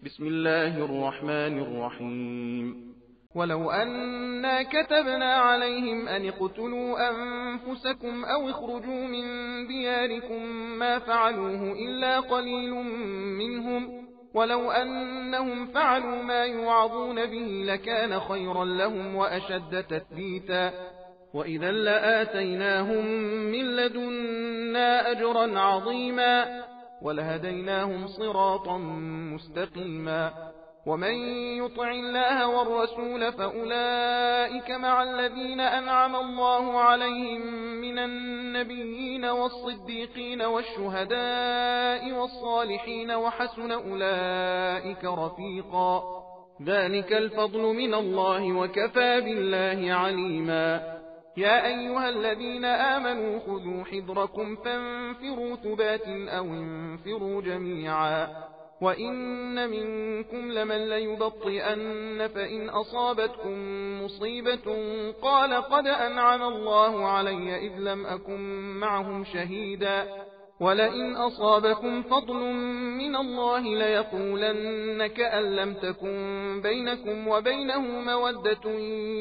بسم الله الرحمن الرحيم ولو أنا كتبنا عليهم أن اقتلوا أنفسكم أو اخرجوا من دياركم ما فعلوه إلا قليل منهم ولو أنهم فعلوا ما يوعظون به لكان خيرا لهم وأشد تثبيتا وإذا لآتيناهم من لدنا أجرا عظيما ولهديناهم صراطا مستقيما ومن يطع الله والرسول فأولئك مع الذين أنعم الله عليهم من النبيين والصديقين والشهداء والصالحين وحسن أولئك رفيقا ذلك الفضل من الله وكفى بالله عليما يا أيها الذين آمنوا خذوا حذركم فانفروا ثبات أو انفروا جميعا وإن منكم لمن ليبطئن فإن أصابتكم مصيبة قال قد أنعم الله علي إذ لم أكن معهم شهيدا ولئن أصابكم فضل من الله ليقولن كأن لم تكن بينكم وبينه مودة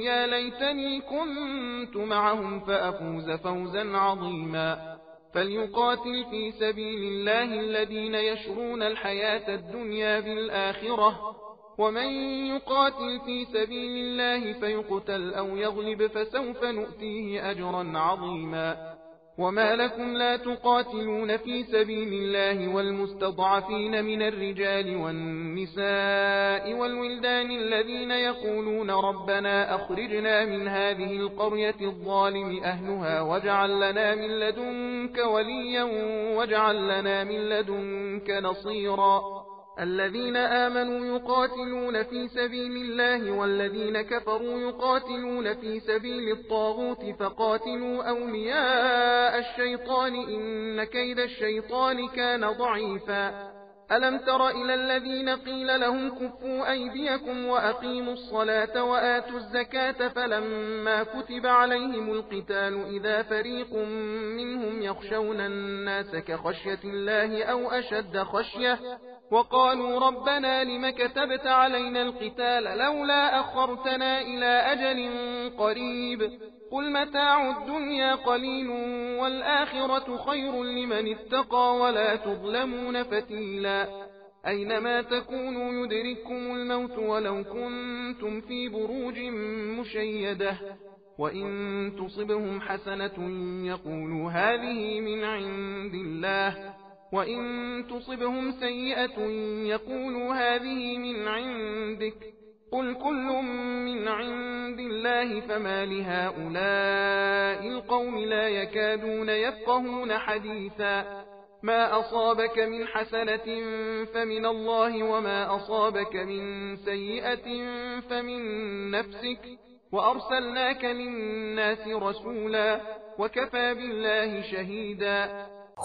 يا ليتني كنت معهم فأفوز فوزا عظيما فليقاتل في سبيل الله الذين يشرون الحياة الدنيا بالآخرة ومن يقاتل في سبيل الله فيقتل أو يغلب فسوف نؤتيه أجرا عظيما وما لكم لا تقاتلون في سبيل الله والمستضعفين من الرجال والنساء والولدان الذين يقولون ربنا أخرجنا من هذه القرية الظالم أهلها واجعل لنا من لدنك وليا واجعل لنا من لدنك نصيرا الذين آمنوا يقاتلون في سبيل الله والذين كفروا يقاتلون في سبيل الطاغوت فقاتلوا أولياء الشيطان إن كيد الشيطان كان ضعيفا ألم تر إلى الذين قيل لهم كفوا أيديكم وأقيموا الصلاة وآتوا الزكاة فلما كتب عليهم القتال إذا فريق منهم يخشون الناس كخشية الله أو أشد خشية وقالوا ربنا لم كتبت علينا القتال لولا أخرتنا إلى أجل قريب قل متاع الدنيا قليل والآخرة خير لمن اتقى ولا تظلمون فتيلا أينما تكونوا يدرككم الموت ولو كنتم في بروج مشيدة وإن تصبهم حسنة يقولوا هذه من عند الله وإن تصبهم سيئة يقولوا هذه من عندك قل كل من عند الله فما لهؤلاء القوم لا يكادون يفقهون حديثا ما أصابك من حسنة فمن الله وما أصابك من سيئة فمن نفسك وأرسلناك للناس رسولا وكفى بالله شهيدا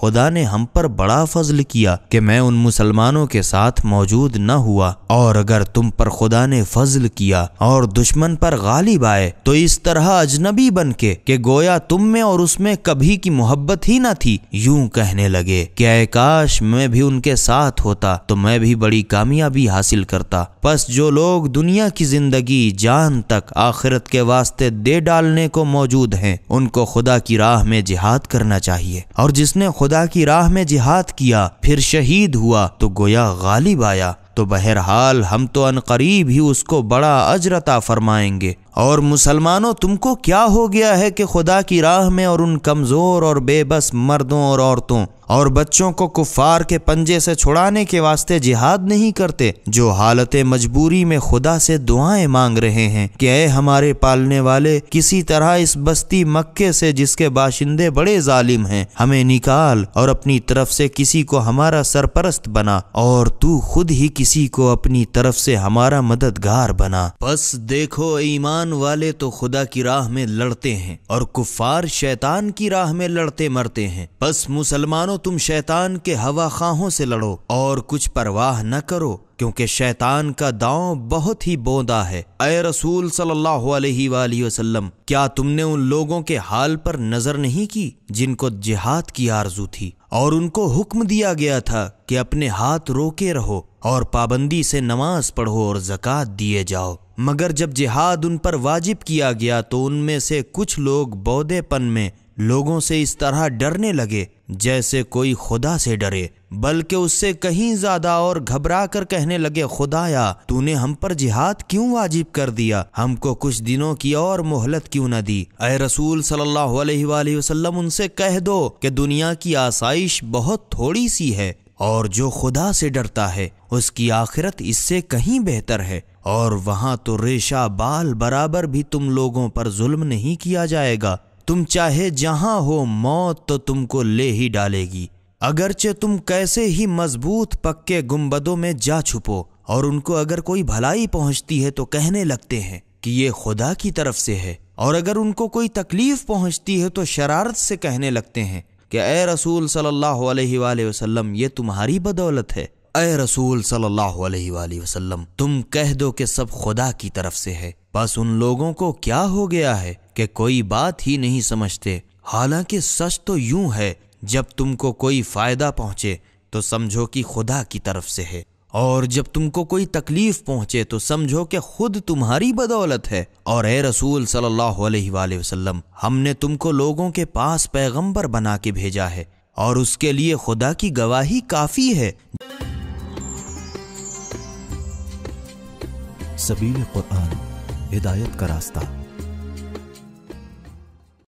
خدا نے ہم پر بڑا فضل کیا کہ میں ان مسلمانوں کے ساتھ موجود نہ ہوا، اور اگر تم پر خدا نے فضل کیا اور دشمن پر غالب آئے تو اس طرح اجنبی بن کے کہ گویا تم میں اور اس میں کبھی کی محبت ہی نہ تھی، یوں کہنے لگے کہ اے کاش میں بھی ان کے ساتھ ہوتا تو میں بھی بڑی کامیابی حاصل کرتا۔ پس جو لوگ دنیا کی زندگی جان تک آخرت کے واسطے دے ڈالنے کو موجود ہیں، ان کو خدا کی راہ میں جہاد کرنا چاہیے، اور جس نے خدا کی راہ میں جہاد کیا پھر شہید ہوا تو گویا غالب آیا، تو بہرحال ہم تو ان قریب ہی اس کو بڑا اجر عطا فرمائیں گے۔ اور مسلمانوں، تم کو کیا ہو گیا ہے کہ خدا کی راہ میں اور ان کمزور اور بے بس مردوں اور عورتوں اور بچوں کو کفار کے پنجے سے چھڑانے کے واسطے جہاد نہیں کرتے، جو حالت مجبوری میں خدا سے دعائیں مانگ رہے ہیں کہ اے ہمارے پالنے والے، کسی طرح اس بستی مکے سے جس کے باشندے بڑے ظالم ہیں ہمیں نکال، اور اپنی طرف سے کسی کو ہمارا سرپرست بنا، اور تو خود ہی کسی کو اپنی طرف سے ہمارا مددگار بنا۔ پس دیکھو ایمان والے تو خدا کی راہ میں لڑتے ہیں اور کفار شیطان کی راہ میں لڑتے مرتے ہیں۔ پس مسلمانوں، تم شیطان کے ہوا خواہوں سے لڑو اور کچھ پرواہ نہ کرو، کیونکہ شیطان کا داؤں بہت ہی بوندا ہے۔ اے رسول صلی اللہ علیہ وآلہ وسلم، کیا تم نے ان لوگوں کے حال پر نظر نہیں کی جن کو جہاد کی آرزو تھی، اور ان کو حکم دیا گیا تھا کہ اپنے ہاتھ روکے رہو اور پابندی سے نماز پڑھو اور زکوٰۃ دیے جاؤ، مگر جب جہاد ان پر واجب کیا گیا تو ان میں سے کچھ لوگ بودے پن میں لوگوں سے اس طرح ڈرنے لگے جیسے کوئی خدا سے ڈرے، بلکہ اس سے کہیں زیادہ، اور گھبرا کر کہنے لگے خدایا تو نے ہم پر جہاد کیوں واجب کر دیا، ہم کو کچھ دنوں کی اور مہلت کیوں نہ دی۔ اے رسول صلی اللہ علیہ وآلہ وسلم، ان سے کہہ دو کہ دنیا کی آسائش بہت تھوڑی سی ہے، اور جو خدا سے ڈرتا ہے اس کی آخرت اس سے کہیں بہتر ہے، اور وہاں تو ریشہ بال برابر بھی تم لوگوں پر ظلم نہیں کیا جائے گا، تم چاہے جہاں ہو موت تو تم کو لے ہی ڈالے گی، اگرچہ تم کیسے ہی مضبوط پکے گنبدوں میں جا چھپو، اور ان کو اگر کوئی بھلائی پہنچتی ہے تو کہنے لگتے ہیں کہ یہ خدا کی طرف سے ہے، اور اگر ان کو کوئی تکلیف پہنچتی ہے تو شرارت سے کہنے لگتے ہیں کہ اے رسول صلی اللہ علیہ وآلہ وسلم، یہ تمہاری بدولت ہے۔ اے رسول صلی اللہ علیہ وآلہ وسلم، تم کہہ دو کہ سب خدا کی طرف سے ہے۔ بس ان لوگوں کو کیا ہو گیا ہے کہ کوئی بات ہی نہیں سمجھتے، حالانکہ سچ تو یوں ہے، جب تم کو کوئی فائدہ پہنچے تو سمجھو کہ خدا کی طرف سے ہے، اور جب تم کو کوئی تکلیف پہنچے تو سمجھو کہ خود تمہاری بدولت ہے۔ اور اے رسول صلی اللہ علیہ وآلہ وسلم، ہم نے تم کو لوگوں کے پاس پیغمبر بنا کے بھیجا ہے، اور اس کے لیے خدا کی گواہی کافی ہے۔ سبیل قرآن، ہدایت کا راستہ۔